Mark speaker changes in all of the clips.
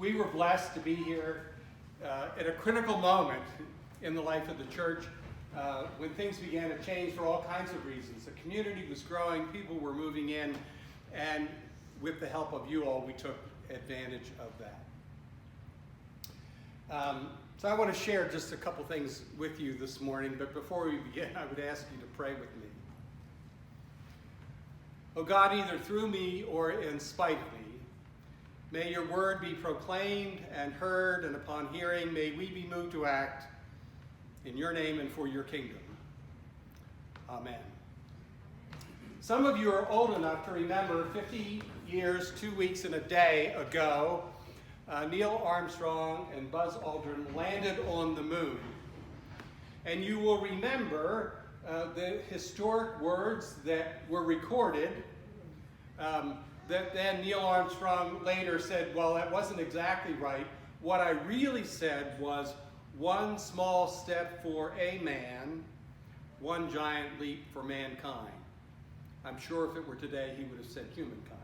Speaker 1: We were blessed to be here at a critical moment in the life of the church when things began to change for all kinds of reasons. The community was growing, people were moving in, and with the help of you all, we took advantage of that. So I want to share just a couple things with you this morning, but before we begin, I would ask you to pray with me. Oh God, either through me or in spite of me, may your word be proclaimed and heard, and upon hearing, may we be moved to act in your name and for your kingdom. Amen. Some of you are old enough to remember 50 years, 2 weeks, and a day ago, Neil Armstrong and Buzz Aldrin landed on the moon. And you will remember the historic words that were recorded that then Neil Armstrong later said, well, that wasn't exactly right. What I really said was, one small step for a man, one giant leap for mankind. I'm sure if it were today, he would have said humankind.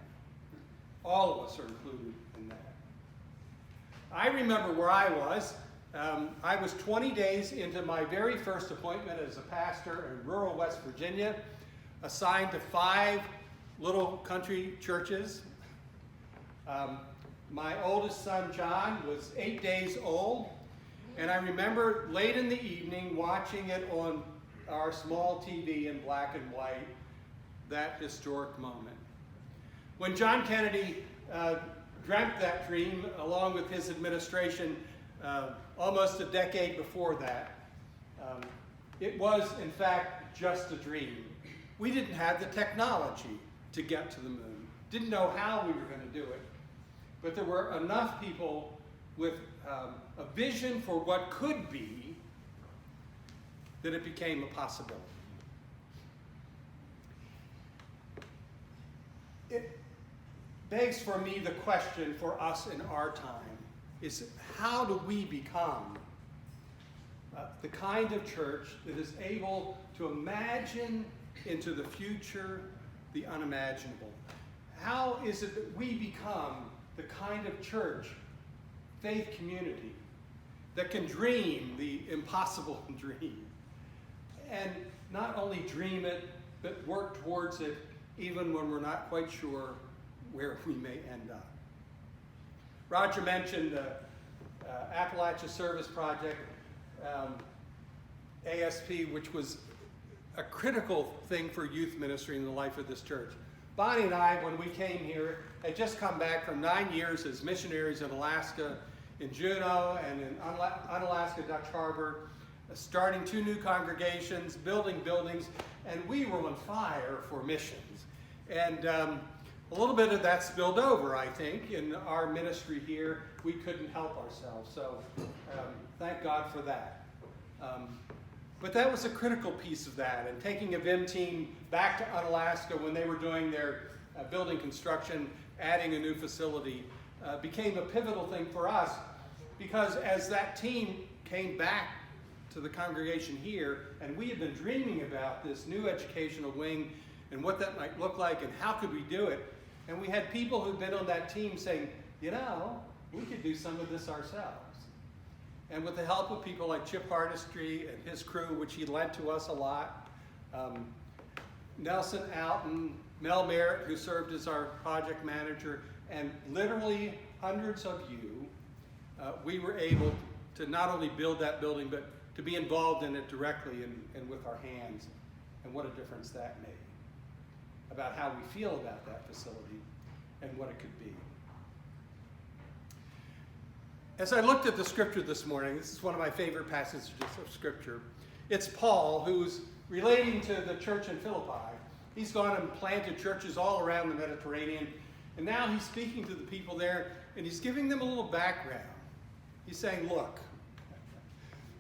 Speaker 1: All of us are included in that. I remember where I was. I was 20 days into my very first appointment as a pastor in rural West Virginia, assigned to 5 little country churches. My oldest son, John, was 8 days old, and I remember late in the evening watching it on our small TV in black and white, that historic moment. When John Kennedy dreamt that dream, along with his administration, almost a decade before that, it was, in fact, just a dream. We didn't have the technology to get to the moon. Didn't know how we were going to do it. But there were enough people with a vision for what could be that it became a possibility. It begs for me the question for us in our time is, how do we become the kind of church that is able to imagine into the future the unimaginable? How is it that we become the kind of church, faith community, that can dream the impossible dream? And not only dream it, but work towards it even when we're not quite sure where we may end up. Roger mentioned the Appalachia Service Project, ASP, which was a critical thing for youth ministry in the life of this church. Bonnie and I, when we came here, had just come back from 9 years as missionaries in Alaska, in Juneau and in Unalaska Dutch Harbor, starting 2 new congregations, building buildings, and we were on fire for missions. And a little bit of that spilled over, I think, in our ministry here. We couldn't help ourselves, so thank God for that. But that was a critical piece of that, and taking a VIM team back to Unalaska when they were doing their building construction, adding a new facility, became a pivotal thing for us, because as that team came back to the congregation here, and we had been dreaming about this new educational wing and what that might look like and how could we do it, and we had people who'd been on that team saying, you know, we could do some of this ourselves. And with the help of people like Chip Hardistry and his crew, which he lent to us a lot, Nelson Alton, Mel Merritt, who served as our project manager, and literally hundreds of you, we were able to not only build that building, but to be involved in it directly and with our hands, and what a difference that made about how we feel about that facility and what it could be. As I looked at the scripture this morning, this is one of my favorite passages of scripture. It's Paul, who's relating to the church in Philippi. He's gone and planted churches all around the Mediterranean, and now he's speaking to the people there, and he's giving them a little background. He's saying, look,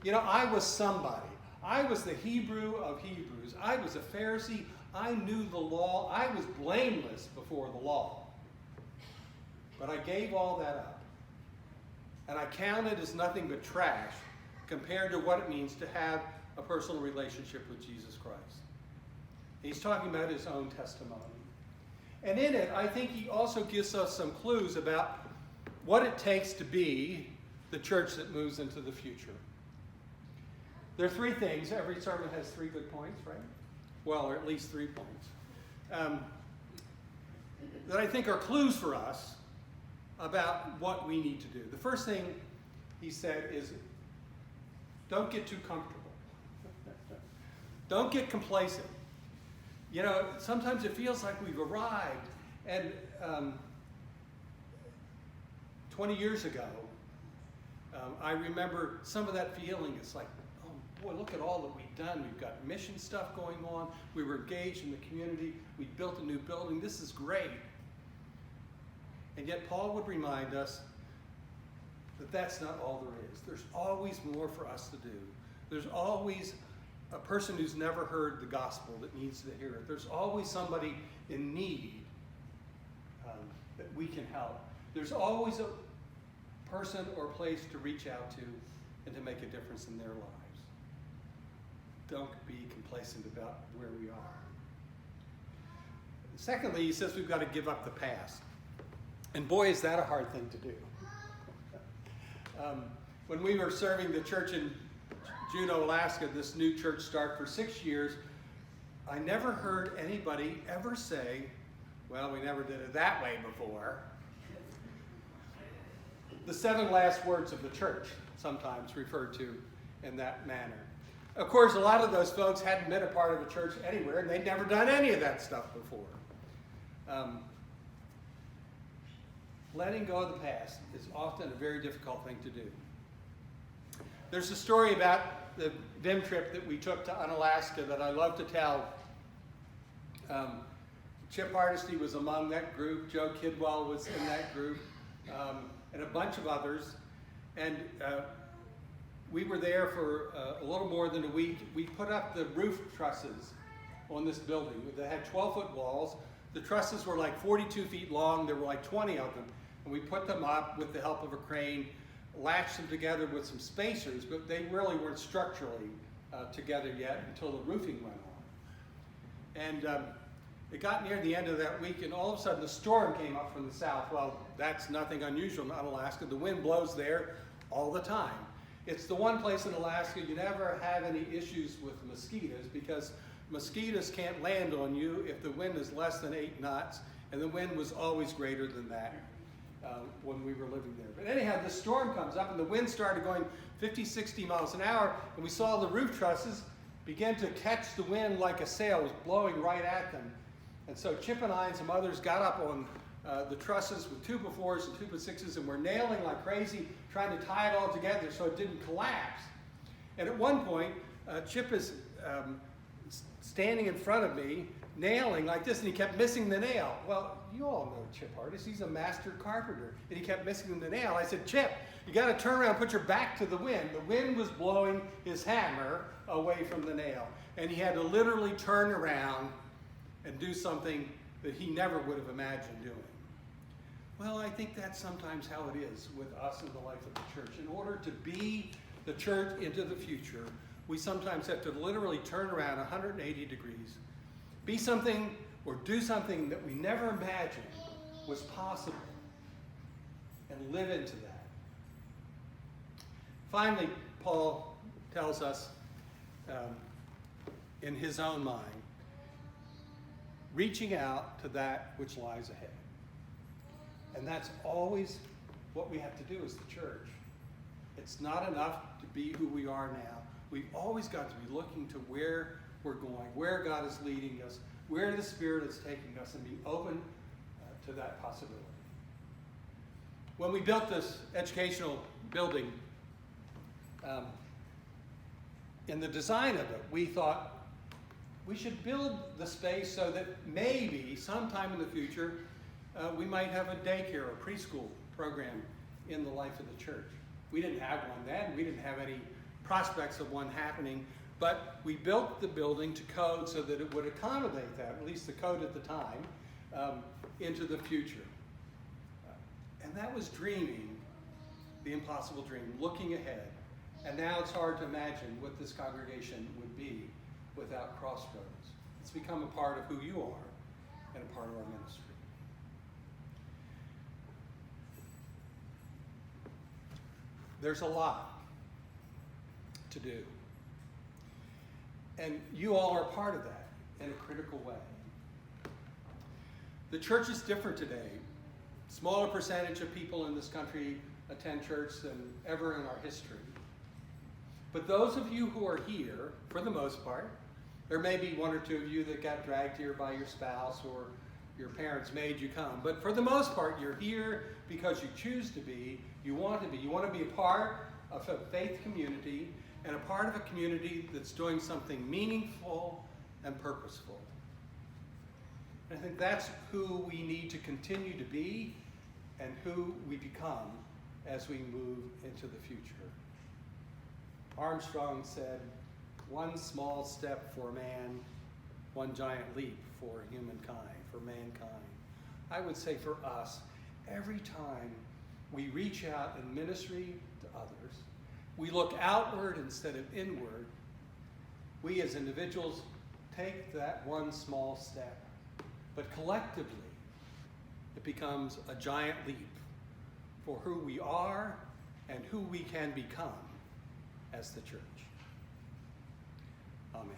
Speaker 1: you know, I was somebody. I was the Hebrew of Hebrews. I was a Pharisee. I knew the law. I was blameless before the law. But I gave all that up. And I count it as nothing but trash compared to what it means to have a personal relationship with Jesus Christ. He's talking about his own testimony. And in it, I think he also gives us some clues about what it takes to be the church that moves into the future. There are three things. Every sermon has 3 good points, right? Well, or at least 3 points. That I think are clues for us about what we need to do. The first thing he said is, don't get too comfortable. Don't get complacent. You know, sometimes it feels like we've arrived. And 20 years ago, I remember some of that feeling. It's like, oh boy, look at all that we've done. We've got mission stuff going on. We were engaged in the community. We built a new building. This is great. And yet Paul would remind us that that's not all there is. There's always more for us to do. There's always a person who's never heard the gospel that needs to hear it. There's always somebody in need that we can help. There's always a person or place to reach out to and to make a difference in their lives. Don't be complacent about where we are. Secondly, he says we've got to give up the past. And boy, is that a hard thing to do. When we were serving the church in Juneau, Alaska, this new church start for 6 years, I never heard anybody ever say, well, we never did it that way before. The 7 last words of the church, sometimes referred to in that manner. Of course, a lot of those folks hadn't been a part of a church anywhere, and they'd never done any of that stuff before. Letting go of the past is often a very difficult thing to do. There's a story about the VIM trip that we took to Unalaska that I love to tell. Chip Hardesty was among that group. Joe Kidwell was in that group, and a bunch of others. And we were there for a little more than a week. We put up the roof trusses on this building. They had 12-foot walls. The trusses were like 42 feet long. There were like 20 of them. And we put them up with the help of a crane, latched them together with some spacers, but they really weren't structurally together yet until the roofing went on. And it got near the end of that week, and all of a sudden the storm came up from the south. Well, that's nothing unusual in Alaska. The wind blows there all the time. It's the one place in Alaska you never have any issues with mosquitoes, because mosquitoes can't land on you if the wind is less than 8 knots, and the wind was always greater than that when we were living there. But anyhow, the storm comes up, and the wind started going 50, 60 miles an hour, and we saw the roof trusses begin to catch the wind like a sail. It was blowing right at them. And so Chip and I and some others got up on the trusses with 2x4s and 2x6s, and we're nailing like crazy, trying to tie it all together so it didn't collapse. And at one point, Chip is standing in front of me, nailing like this, and he kept missing the nail. Well, you all know Chip Hardis. He's a master carpenter, and he kept missing the nail. I said, Chip, you got to turn around, put your back to the wind. The wind was blowing his hammer away from the nail, and he had to literally turn around and do something that he never would have imagined doing. Well, I think that's sometimes how it is with us in the life of the church. In order to be the church into the future, we sometimes have to literally turn around 180 degrees, be something or do something that we never imagined was possible, and live into that. Finally, Paul tells us in his own mind, reaching out to that which lies ahead. And that's always what we have to do as the church. It's not enough to be who we are now. We've always got to be looking to where we're going, where God is leading us, where the Spirit is taking us, and be open to that possibility. When we built this educational building, in the design of it, we thought we should build the space so that maybe sometime in the future we might have a daycare or preschool program in the life of the church. We didn't have one then. We didn't have any prospects of one happening, but we built the building to code so that it would accommodate that, at least the code at the time, into the future. And that was dreaming the impossible dream, looking ahead. And now it's hard to imagine what this congregation would be without Crossroads. It's become a part of who you are and a part of our ministry. There's a lot to do. And you all are part of that in a critical way. The church is different today. Smaller percentage of people in this country attend church than ever in our history. But those of you who are here, for the most part, there may be one or two of you that got dragged here by your spouse or your parents made you come. But for the most part, you're here because you choose to be, you want to be. You want to be a part of a faith community and a part of a community that's doing something meaningful and purposeful. And I think that's who we need to continue to be and who we become as we move into the future. Armstrong said, "One small step for man, one giant leap for humankind, for mankind." I would say for us, every time we reach out in ministry to others, we look outward instead of inward, we as individuals take that one small step. But collectively, it becomes a giant leap for who we are and who we can become as the church. Amen.